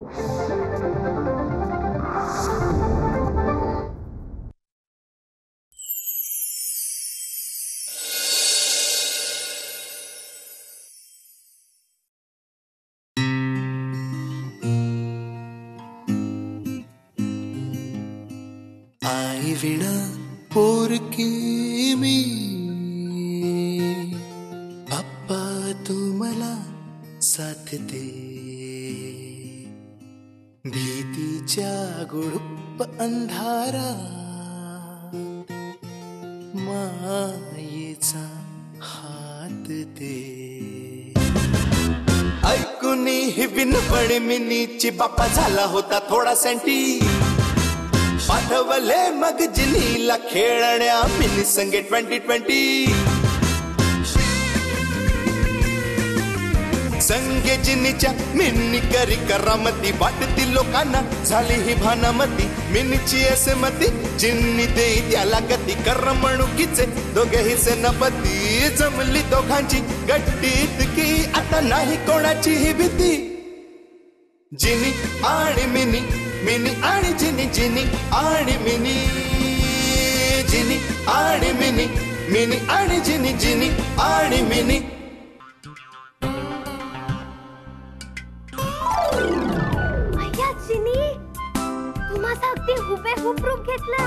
आई विणा पोरकी मी पप्पा तू मला साथ दे भीतीच्या गुडुप्प अंधारा मायेचा हात दे ऐकून ही बिनपणी मिनीची बाप्पा झाला होता थोडा सँटी पाठवले मग जिनीला खेळण्या मिनी संगे 2020 संगे जिनीच्या मिनी करी करामती वाटती लोकांना झाली ही भानामती मिनीची असमती जिन्नी देई त्याला गती करमणुकीचे दोघेही सेनापती जमली दोघांची गट्टीत की आता नाही कोणाची ही भीती जिनी आणि मिनी मिनी आणि जिनी जिनी आणि मिनी जिनी आणि मिनी मिनी आणि जिनी जिनी आणि मिनी भैया जिनी तू माझा अगदी हुबेहूब रूप घेतलं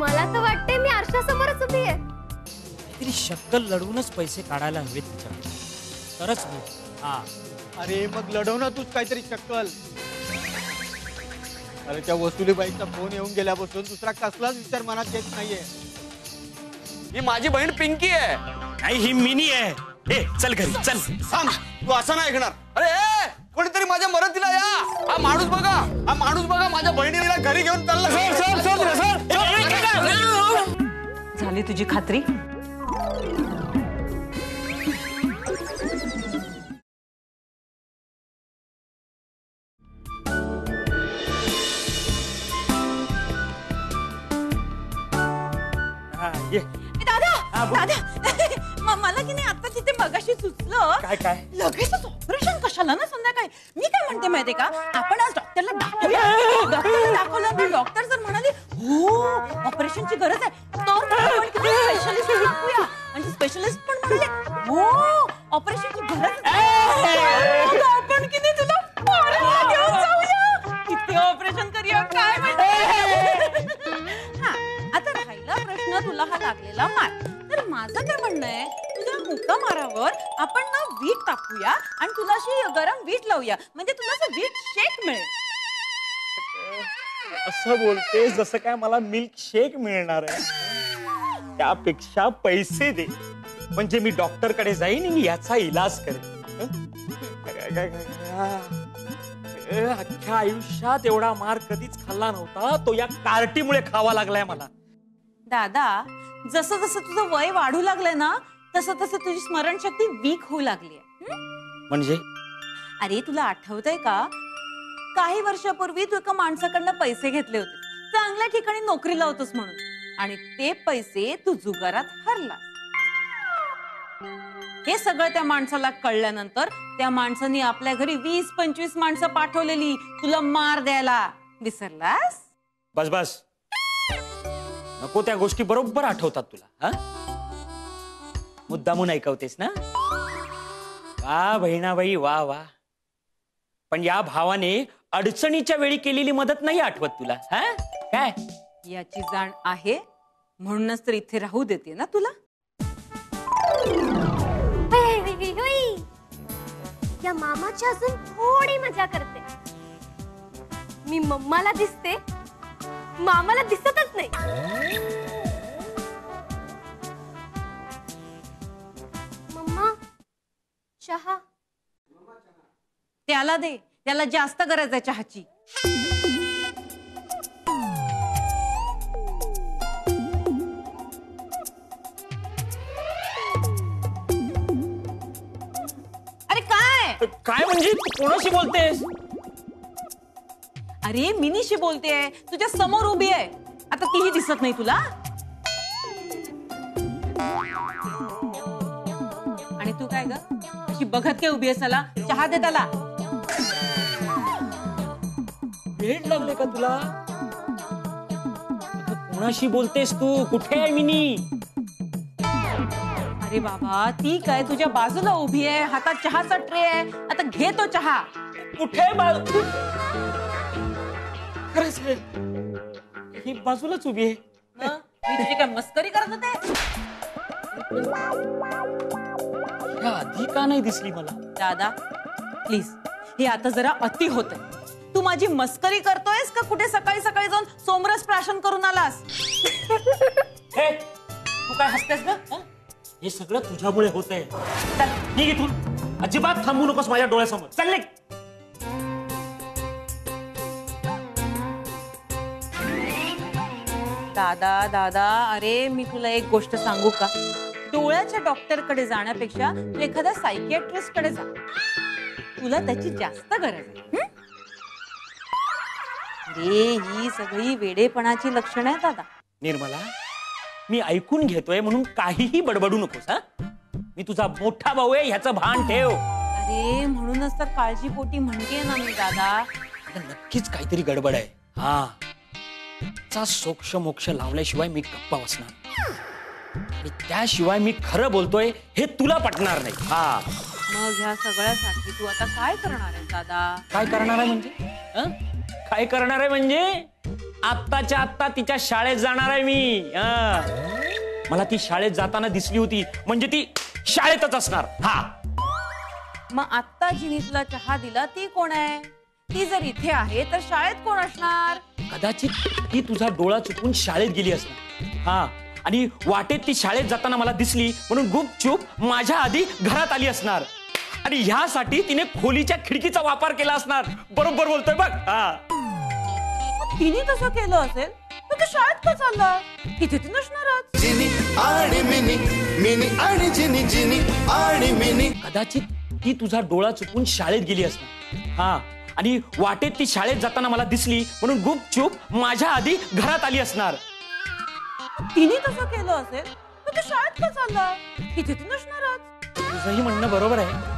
मला तर वाटते मी आरशासमोरच उभी आहे तरी शक्कल लढवूनच पैसे काढायला हवेत तिच्याकडे तरच मी हा अरे मग लढवणं तूच काहीतरी शक्कल अरे त्या वसुलीबाईचा फोन येऊन गेल्यापासून दुसरा कसलाच विचार मनात येत नाहीये ही माझी बहीण पिंकी आहे नाही ही मिनी आहे ए चल घरी चल थांब तू असं नाही ऐकणार अरे ए, कोणीतरी माझ्या मदतीला या हा माणूस बघा माझ्या बहिणीला घरी घेऊन चालला झाली तुझी खात्री दादा दादा मला की नाही आता तिथे मगाशी सुचलं काय लगेचच ऑपरेशन कशाला ना संध्याकाळी मी काय म्हणते माहितीये का आपण आज डॉक्टरला डॉक्टरला दाखवलं तर डॉक्टर जर म्हणाले हो ऑपरेशनची गरज आहे तर आपण स्पेशलिस्ट दाखवूया आणि स्पेशलिस्ट पण म्हणाले हो ऑपरेशनची गरज आहे आपण की नाही तुला फॉरेनला घेऊन जाऊया किती ऑपरेशन करूया काय माहिती हा आता राहिला प्रश्न तुला हा लागलेला मार तर माझं काय म्हणणं आहे तुझ्या मुका मारावर आपण ना वीट टाकूया आणि तुला अशी गरम वीट लावूया म्हणजे तुला असं वीट शेक मिळेल असं बोलते जसं काय मला मिल्क शेक मिळणार आहे त्यापेक्षा पैसे दे म्हणजे मी डॉक्टर कडे जाईन आणि याचा इलाज करेन अख्ख्या आयुष्यात एवढा मार कधीच खाल्ला नव्हता तो या कार्टीमुळे खावा लागलाय मला दादा जसं जसं तुझं वय वाढू लागलंय ना तसं तसं तुझी स्मरणशक्ती वीक होऊ लागली म्हणजे अरे तुला आठवतंय का काही वर्षापूर्वी तू एका माणसाकडनं पैसे घेतले होते चांगल्या ठिकाणी नोकरीला होतोस म्हणून आणि ते पैसे तू जुगारात हरलास हे सगळं त्या माणसाला कळल्यानंतर त्या माणसाने आपल्या घरी 20-25 माणसं पाठवलेली तुला मार द्यायला विसरलास बस बस नको त्या गोष्टी बरोबर आठवतात तुला हा मुद्दामून ऐकवतेस ना वा बहिणाबाई वा वा पण या भावाने अडचणीच्या वेळी केलेली मदत नाही आठवत तुला हा काय याची जाण आहे म्हणूनच तर इथे राहू देते ना तुला या मामाची अजून थोडी मजा करते मी मम्माला दिसते मामाला दिसतच नाही मम्मा चहा त्याला दे त्याला जास्त गरज आहे चहाची अरे काय काय म्हणजे तू कोणाशी बोलतेस अरे मिनीशी बोलतेय तुझ्या समोर उभी आहे आता तीही दिसत नाही तुला आणि तू काय ग अशी बघत काय उभी आहे चला चहा दे त्याला वेड लागले का तुला? कोणाशी बोलतेस तू? कुठे आहे मिनी? अरे बाबा ती काय तुझ्या बाजूला उभी आहे, हातात चहाचा ट्रे आहे, आता घे तो चहा. कुठे खरंच आहे, ही बाजूलाच उभी आहे. हं? मी तुझी काय मस्करी करत होते? या आधी का नाही दिसली मला? दादा प्लीज, हे आता जरा अति होतंय. तू माझी मस्करी करतोयस का कुठे सकाळी सकाळी जाऊन सोमरस प्राशन करून आलास? हे, तू काय हसतेस ग? हं? हे सगळं तुझ्यामुळे होतंय. चल निघ इथून, अजिबात थांबू नकोस माझ्या डोळ्यासमोर. चल निघ. दादा दादा, अरे मी तुला एक गोष्ट सांगू का? डोळ्याच्या डॉक्टरकडे जाण्यापेक्षा तू एखाद्या सायकियाट्रिस्ट कडे जा. तुला त्याची जास्त गरज आहे. हं? अरे ही सगळी वेडेपणाची लक्षणं आहेत दादा. निर्मला, मी ऐकून घेतोय म्हणून काहीही बडबडू नकोस. हा, मी तुझा मोठा भाऊ आहे ह्याचं भान ठेव. अरे म्हणूनच तर काळजीपोटी म्हणते ना मी दादा. आता नक्कीच काहीतरी गडबड आहे. हा, चा सोक्ष मोक्ष लावल्याशिवाय मी गप्पा बसणार आणि त्याशिवाय मी खरं बोलतोय हे तुला पटणार नाही. हा, मग ह्या सगळ्यासाठी तू आता काय करणार आहे दादा? काय करणार आहे म्हणजे? हं? काय करणार आहे म्हणजे आत्ताच्या आत्ता तिच्या शाळेत जाणार आहे मी. हं. मला ती शाळेत जाताना दिसली होती म्हणजे ती शाळेतच असणार. हा, मग आत्ता जिने तुला चहा दिला ती कोण आहे? ती जर इथे आहे तर शाळेत कोण असणार? कदाचित ती तुझा डोळा चुकून शाळेत गेली असणार. हा, आणि वाटेत ती शाळेत जाताना मला दिसली म्हणून गुपचूप माझ्या आधी घरात आली असणार आणि ह्यासाठी तिने खोलीच्या खिडकीचा वापर केला असणार. बरोबर बोलतोय बघ. हा, तिने तसं केलं असेल तर तू शाळेत का चालला? तिथे ती नसणारच. जिनी आणि मिनी, मिनी आणि जिनी, जिनी आणि मिनी. कदाचित ती तुझा डोळा चुकून शाळेत गेली असणार. हा, आणि वाटेत ती शाळेत जाताना मला दिसली म्हणून गुपचूप माझ्या आधी घरात आली असणार. तिने तसं केलं असेल तर तू शाळेत का चालला? तिथे ती नसणारच. तुझंही म्हणणं बरोबर आहे.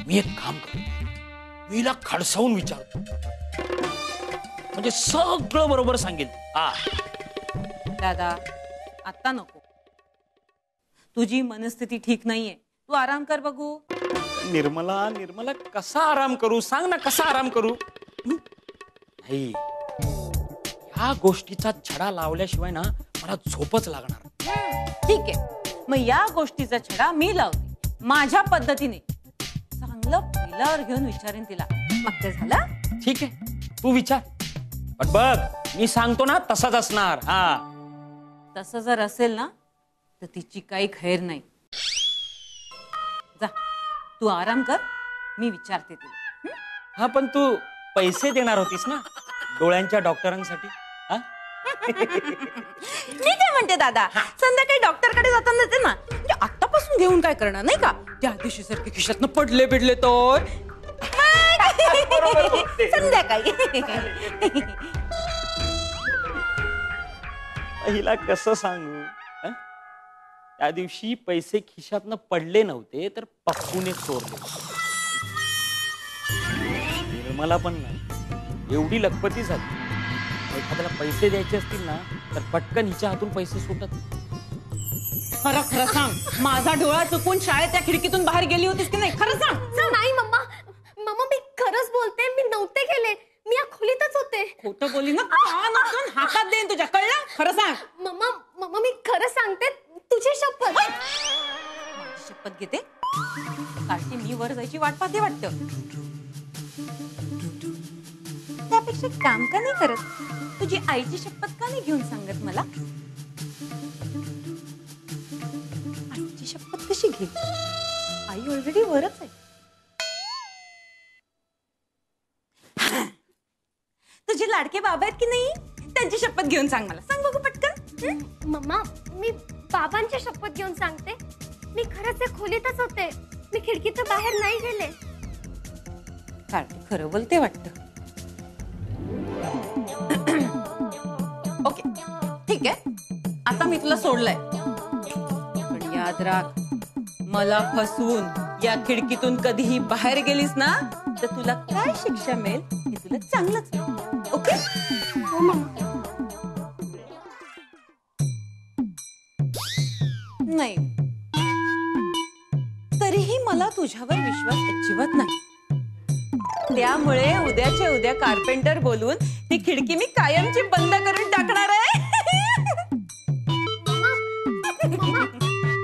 मी एक काम करतो, मी हिला खडसावून विचारतो म्हणजे सगळं बरोबर सांगेल. हा, दादा आता नको, तुझी मनस्थिती ठीक नाहीये. तू आराम कर बघू. निर्मला, निर्मला कसा आराम करू? सांग ना, कसा आराम करू? नाही, ह्या गोष्टीचा छडा लावल्याशिवाय ना मला झोपच लागणार. ठीक आहे, मग या गोष्टीचा छडा मी लावते माझ्या पद्धतीने. चांगलं पहिल्यावर घेऊन विचारेन तिला. मग ते झालं? ठीक आहे, तू विचार, पण बघ मी सांगतो ना तसाच असणार. हा, तसं जर असेल ना तर तिची काही खैर नाही. जा तू आराम कर, मी विचारते तिला. हा, पण तू पैसे देणार होतीस ना डोळ्यांच्या डॉक्टरांसाठी? हा, मी काय म्हणते दादा, संध्याकाळी डॉक्टरकडे जाताना देते ना. म्हणजे आतापासून घेऊन काय करणार नाही का? त्या दिवशी सारखे खिशातनं पडले बिडले तर संध्याकाळी. हिला कसं सांगू? हं? त्या दिवशी पैसे खिशातनं पडले नव्हते तर पप्पूने चोरले. निर्मला पण नाही, एवढी लखपती झाली. एखाद्याला पैसे द्यायचे असतील ना तर पटकन हिच्या हातून पैसे सुटत. खरं खरं सांग, माझा डोळा चुकून शाळेत त्या खिडकीतून बाहेर गेली होतीस की नाही? खरं सांग. नाही मम्मा, मम्मा मी खरंच बोलते, मी नव्हते गेले. मी या खोलीतच होते. खोटं बोली ना कान उचलून हातात देईन तुझ्या. कळलं? खरं सांग. मम्मा, मम्मा मी खरं सांगते, तुझी शपथ. माझी शपथ घेते. कार्टी मी वर जायची वाट पाहते वाटतं. त्यापेक्षा काम का नाही करत? तुझी आईची शपथ का नाही घेऊन सांगत मला? आईची शपथ कशी घे? आई ऑलरेडी वरच आहे. तुझे लाडके बाबा आहेत की नाही, त्यांची शपथ घेऊन सांग मला. सांग बघू पटकन. मम्मा मी बाबांची शपथ घेऊन सांगते, मी खरंच या खोलीतच होते. मी खिडकीच्या बाहेर नाही गेले. कार्टी खरं बोलते वाटतं. ओके ठीक आहे, आता मी तुला सोडलंय. पण याद राख, मला फसवून या खिडकीतून कधीही बाहेर गेलीस ना तर तुला काय शिक्षा मिळेल हे तुला चांगलंच वाटेल. ओके. हो मम्मा. नाही, तरीही मला तुझ्यावर विश्वास अजिबात नाही. त्यामुळे उद्याच्या उद्या कारपेंटर बोलून ती खिडकी मी कायमची बंद करून टाकणार आहे.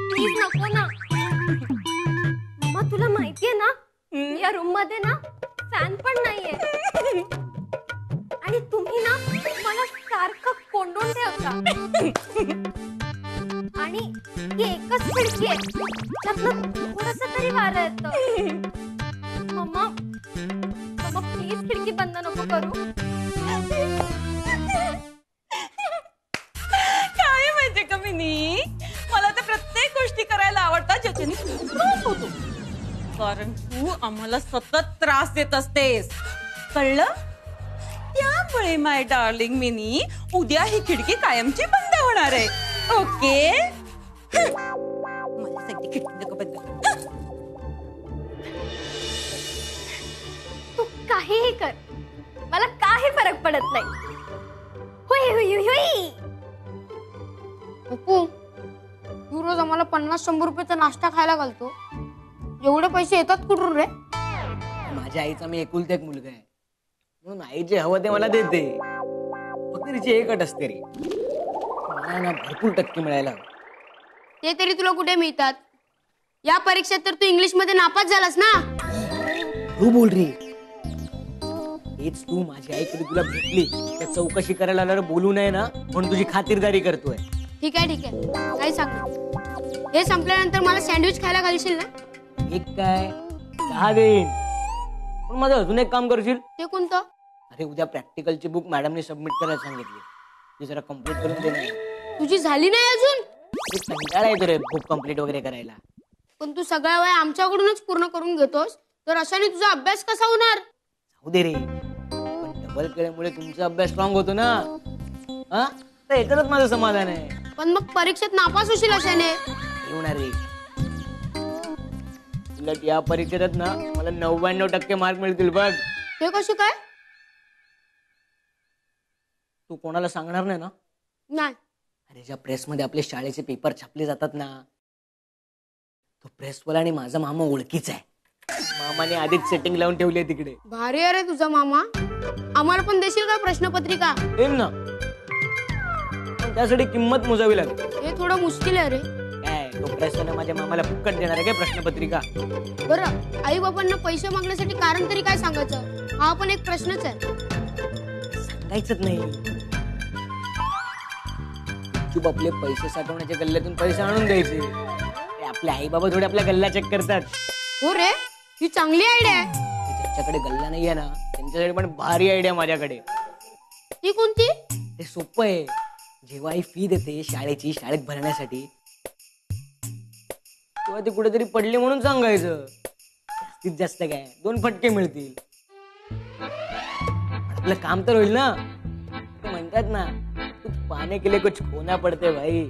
प्लीज नको ना. मम्मा तुला माहितीये ना या रूम मध्ये ना फॅन पण नाहीये आणि तुम्ही ना मला सारखं कोंडून ठेवता. आणि ही एकच खिडकी आहे त्यातनं थोडंसं तरी वारं येतं. मम्मा मम्मा प्लीज खिडकी बंद नको करू. काय माहितीये का मिनी, मला तर प्रत्येक गोष्टी करायला आवडतात ज्याच्याने त्रास होतो. कारण तू आम्हाला सतत त्रास देत असतेस, कळलं? त्यामुळे माय डार्लिंग मिनी, उद्या ही खिडकी कायमची बंद होणार आहे. ओके. मला सगळी खिडकी नको बंद. तू काहीही कर मला काही फरक पडत नाही. हुई हुई हुई. पप्पू, तू रोज आम्हाला 50-100 रुपयाचा नाश्ता खायला घालतो. एवढे पैसे येतात कुठून रे? माझ्या आईचा मी एकुलता एक मुलगा आहे म्हणून आई जे हवं ते मला देते. फक्त तिची एक अट असते रे, मला ना भरपूर टक्के मिळायला हवे. ते तरी तुला कुठे मिळतात? या परीक्षेत तर तू इंग्लिश मध्ये नापास झालास ना. तू बोल रे. हेच तू माझी आई कधी तुला भेटली त्या चौकशी करायला आल्यावर बोलू नये ना म्हणून तुझी खातिरदारी करतोय. ठीक आहे ठीक आहे, काही सांग. हे संपल्यानंतर मला सँडविच खायला घालशील ना? एक काय 10 देईन, पण माझं अजून एक काम करशील. ते कोणतं? अरे उद्या प्रॅक्टिकलची बुक मॅडमने सबमिट करायला सांगितली, ती जरा कम्प्लीट करून दे ना. तुझी झाली नाही अजून? कंटाळा येतो रे बुक कम्प्लीट वगैरे करायला. पण तू सगळ्या वेळ आमच्याकडूनच पूर्ण करून घेतोस, तर अशाने तुझा अभ्यास कसा होणार? जाऊ दे रे, पण डबल केल्यामुळे तुमचा अभ्यास स्ट्रॉंग होतो ना. हा, तर याच्यातच माझं समाधान आहे. पण मग परीक्षेत नापास होशील अशाने. येणार रे. उलट या परीक्षेत ना मला 99% मार्क मिळतील बघ. ते कसे काय? तू कोणाला सांगणार नाही ना? नाही. अरे ज्या प्रेसमध्ये आपले शाळेचे पेपर छापले जातात ना, तो प्रेसवाला आणि माझा मामा ओळखीचा आहे. मामाने आधीच सेटिंग लावून ठेवली आहे तिकडे. भारी आहे रे तुझा मामा. आम्हाला पण देशील का प्रश्नपत्रिका? देईन ना, पण त्यासाठी किंमत मोजावी लागते. हे थोडं मुश्किल आहे रे. काय तो प्रेसवाला माझ्या मामाला फुकट देणार आहे काय प्रश्नपत्रिका? बरं, आई बाबांना पैसे मागण्यासाठी कारण तरी काय सांगायचं? हा पण एक प्रश्नच आहे. सांगायचंच नाही. चुप आपले पैसे साठवण्याच्या गल्ल्यातून पैसे आणून द्यायचे. आपले आई बाबा थोडे आपल्या गल्ला चेक करतात. हो रे, ही चांगली आयडिया आहे. ज्यांच्याकडे गल्ला नाहीये ना त्यांच्यासाठी पण भारी आयडिया माझ्याकडे. ती कोणती? ते सोपं आहे. जेव्हा आई फी देते शाळेची, शाळेत भरण्यासाठी, तेव्हा ती कुठेतरी पडली म्हणून सांगायचं. जास्तीत जास्त काय 2 फटके मिळतील. आपलं काम तर होईल ना. ते म्हणतात ना, तू पाने के लिए कुछ खोना पडते भाई.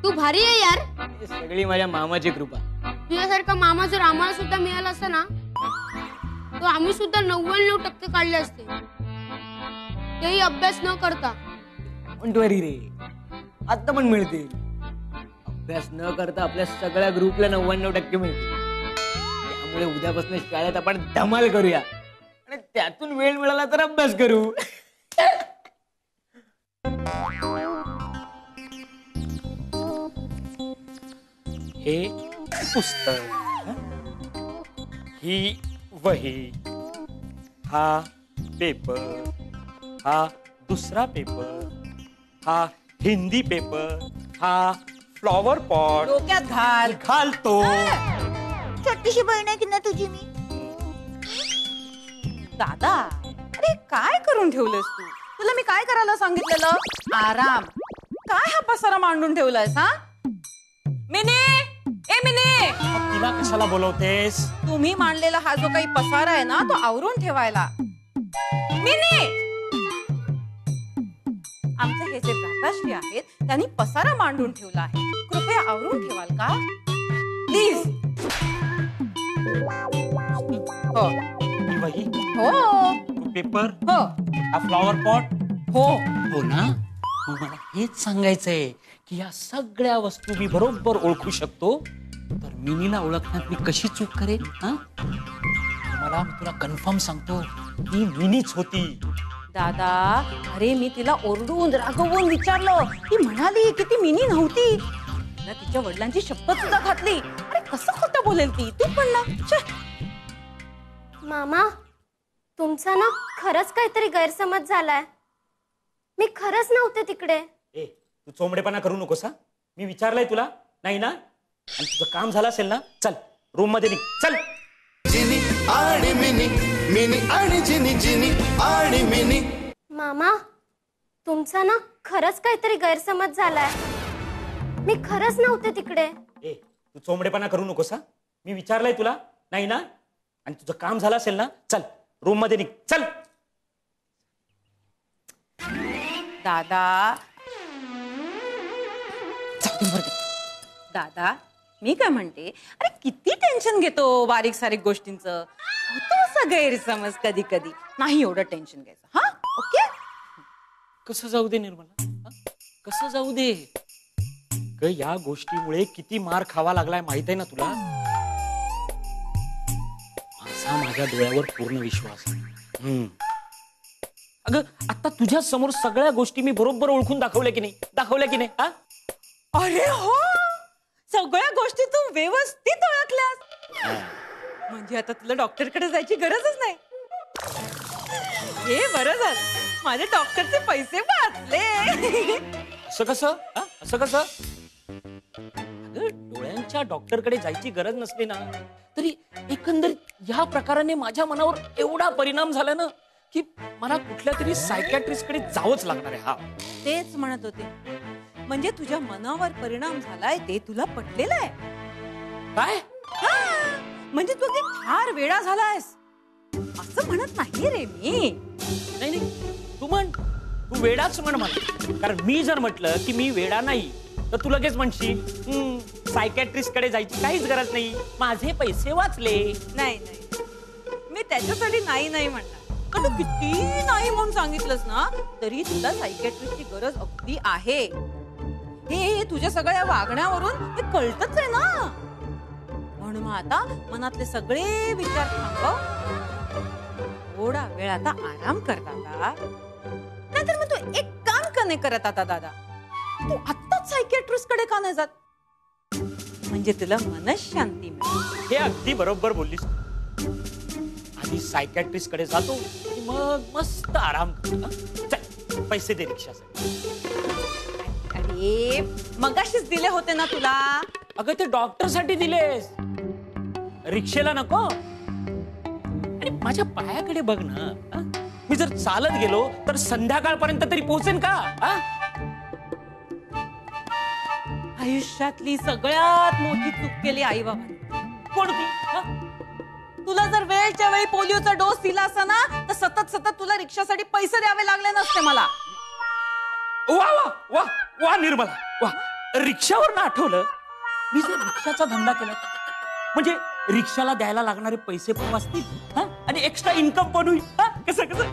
तू भारी आहे यार. हे सगळी माझ्या मामाची कृपा. तुझ्यासारखा मामा जर आम्हाला सुद्धा मिळाला असता ना, तर आम्ही सुद्धा 99% काढले असते, तेही अभ्यास न करता. डोंट वरी रे, आता पण मिळतील. अभ्यास न करता आपल्या सगळ्या ग्रुपला 99% मिळतील. त्यामुळे उद्यापासून शाळेत आपण धमाल करूया आणि त्यातून वेळ मिळाला तर अभ्यास करू. हे पुस्तक, ही वही, हा पेपर, हा दुसरा पेपर, हा हिंदी पेपर, हा फ्लॉवर पॉट डोक्यात घाल. घालतो. छोटीशी बहीण आहे की ना तुझी मी. दादा, अरे काय करून ठेवलंस तू? तुला मी काय करायला सांगितलेलं? आराम. काय हा पसारा मांडून ठेवलायस? हा मिनी, ए मिनी, तिला कशाला बोलवतेस? तुम्ही मांडलेला हा जो काही पसारा आहे ना, तो आवरून ठेवायला. मिनी, आमचे हे जे भ्राताश्री आहेत त्यांनी पसारा मांडून ठेवला आहे, कृपया आवरून ठेवाल का प्लीज? हो. वही, हो तो पेपर, हो हा फ्लॉवर पॉट, हो हो ना. मग मला हेच सांगायचंय की या सगळ्या वस्तू मी बरोबर ओळखू शकतो, तर मिनीला ओळखण्यात मी कशी चूक करेन? मला मी तुला कन्फर्म सांगतो, ती मिनीच होती. दादा, अरे मी तिला ओरडून रागवून विचारलं, ती म्हणाली की ती मिनी नव्हती. तिला तिच्या वडिलांची शपथ सुद्धा घातली. अरे कसं खोटं बोलेल ती? तू पण ना. छे. मामा, तुमचा ना खरंच काहीतरी गैरसमज झालाय. मी खरंच नव्हते तिकडे. ए, तू चोंबडेपणा करू नकोस हा. मी विचारलंय तुला, नाही ना? आणि तुझं काम झालं असेल ना, चल रूम मध्ये निघ, चल. जिनी आणि मिनी, मिनी आणि जिनी, जिनी आणि मिनी. मामा, तुमचा ना खरंच काहीतरी गैरसमज झालाय. मी खरंच नव्हते तिकडे. ए, तू चोंबडेपणा करू नकोस हा. मी विचारलंय तुला, नाही ना? आणि तुझं काम झालं असेल ना, चल रूम मध्ये निघ, चल. दादा, दादा, मी काय म्हणते, अरे किती टेन्शन घेतो बारीक सारीक गोष्टींचं. होतो असा गैरसमज कधी कधी. नाही एवढं टेन्शन घ्यायचं. हा, ओके. कसं जाऊ दे निर्मला, कसं जाऊ दे? या गोष्टीमुळे किती मार खावा लागलाय माहित आहे ना तुला? माझा माझ्या डोळ्यावर पूर्ण विश्वास. अगं, आता तुझ्या समोर सगळ्या गोष्टी मी बरोबर ओळखून दाखवल्या की नाही? दाखवल्या की नाही? हा, अरे हो, सगळ्या गोष्टी तू व्यवस्थित ओळखल्यास. म्हणजे आता तुला डॉक्टरकडे जायची गरजच नाही. हे बरं झालं, माझे डॉक्टरचे पैसे वाचले. असं कसं? असं कसं? डोळ्यांच्या डॉक्टरकडे जायची गरज नसली ना, तरी एकंदरीत या प्रकाराने माझ्या मनावर एवढा परिणाम झाला ना की मला कुठल्या तरी सायकॅट्रिस्टकडे जावंच लागणार आहे. हा, तेच म्हणत होते. म्हणजे तुझ्या मनावर परिणाम झालाय ते तुला पटलेलं आहे काय? म्हणजे तू ते फार वेडा झालायस असं म्हणत नाही रे मी. नाही, तू म्हण, तू वेडाच म्हण मला. कारण मी जर म्हटलं की मी वेडा नाही, तर तू लगेच म्हणशील सायकॅट्रिस्ट कडे जायची काहीच गरज नाही, माझे पैसे वाचले. नाही नाही, मी त्याच्यासाठी नाही नाही म्हणणार. तू किती नाही म्हणून सांगितलंस ना, तरी तुला सायकॅट्रिस्टची गरज अगदी आहे. हे तुझ्या सगळ्या वागण्यावरून हे कळतच आहे ना. म्हणून मग आता मनातले सगळे विचार थांबव, थोडा वेळ आता आराम कर दादा. नाहीतर मग तू एक काम का नाही करत आता दादा? तू आत्ताच सायकॅट्रिस्ट कडे का नाही जात? म्हणजे तुला मनशांती मिळेल. हे अगदी बरोबर बोललीस. आधी सायकॅट्रिस्ट कडे जातो, मग मस्त आराम करतो. चल, पैसे दे रिक्षासाठी. अरे मगाशीच दिले होते ना तुला. अगं, ते डॉक्टर साठी दिलेस, रिक्षेला नको. आणि माझ्या पायाकडे बघ ना. मी जर चालत गेलो तर संध्याकाळपर्यंत तरी पोहोचेन का? आयुष्यातली सगळ्यात मोठी चूक केली आई बाबांनी. कोणती? तुला जर वेळच्या वेळी पोलिओचा डोस दिला असता ना, तर सतत सतत तुला रिक्षासाठी पैसे द्यावे लागले नसते मला. वा वा वा वा निर्मला, वा. रिक्षावर ना आठवलं, मी जर रिक्षाचा धंदा केला म्हणजे रिक्षाला द्यायला लागणारे पैसे पण वाचतील आणि एक्स्ट्रा इन्कम पण होईल. कसं कसं?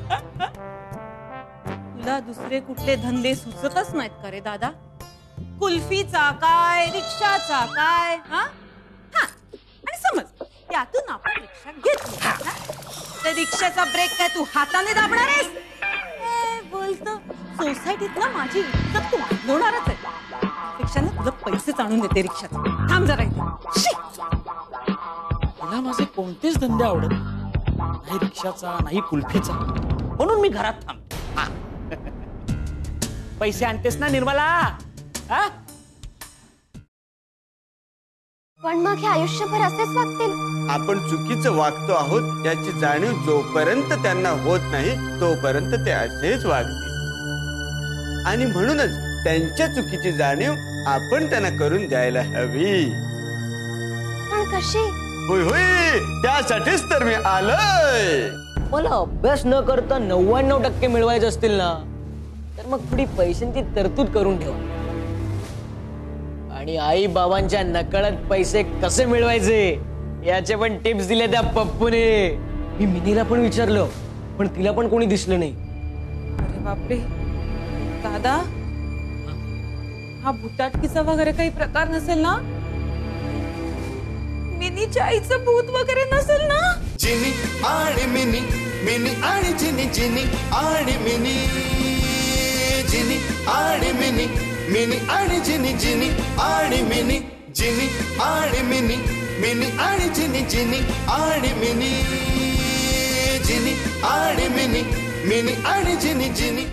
तुला दुसरे कुठले धंदे सुचतच नाहीत का रे दादा? कुल्फीचा काय, रिक्षाचा काय? आणि समज त्यातून आपण रिक्षा घेतली, तर रिक्षाचा ब्रेक काय तू हाताने दाबणार आहेस? बोलतो सोसायटीत ना माझी इज्जत तू वाढवणारच आहे. रिक्षाने तुला पैसेच आणून देते रिक्षात. थांब जरा इथे. मला माझे कोणतेच धंदे आवडत नाही, रिक्षाचा नाही कुल्फीचा, म्हणून मी घरात थांब. पैसे आणतेस ना निर्मला? पण मग हे आयुष्यभर असेच वागतील? आपण चुकीचं वागतो आहोत याची जाणीव जोपर्यंत त्यांना होत नाही तोपर्यंत ते असेच वागतील. आणि म्हणूनच त्यांच्या चुकीची जाणीव आपण त्यांना करून द्यायला हवी. पण कशी? होय होय, त्यासाठीच तर मी आलोय. मला अभ्यास न करता 99% मिळवायचे असतील ना, तर मग थोडी पैशांची तरतूद करून ठेवा. आणि आई बाबांच्या नकळत पैसे कसे मिळवायचे याचे पण टिप्स दिले त्या पप्पूने. मी मिनीला पण विचारलं पण तिला पण कोणी दिसलं नाही. अरे बापरे दादा, हा भुताटकीचा वगैरे काही प्रकार नसेल ना? मिनीच्या आईचं भूत वगैरे नसेल ना? जिनी आणि मिनी, मिनी आणि जिनी, जिनी आणि मिनी, जिनी आणि मिनी, मिनी आणि जिनी, जिनी आणि मिनी, जिनी आणि मिनी, मिनी आणि जिनी, जिनी आणि मिनी, जिनी आणि मिनी, मिनी आणि जिनी, जिनी.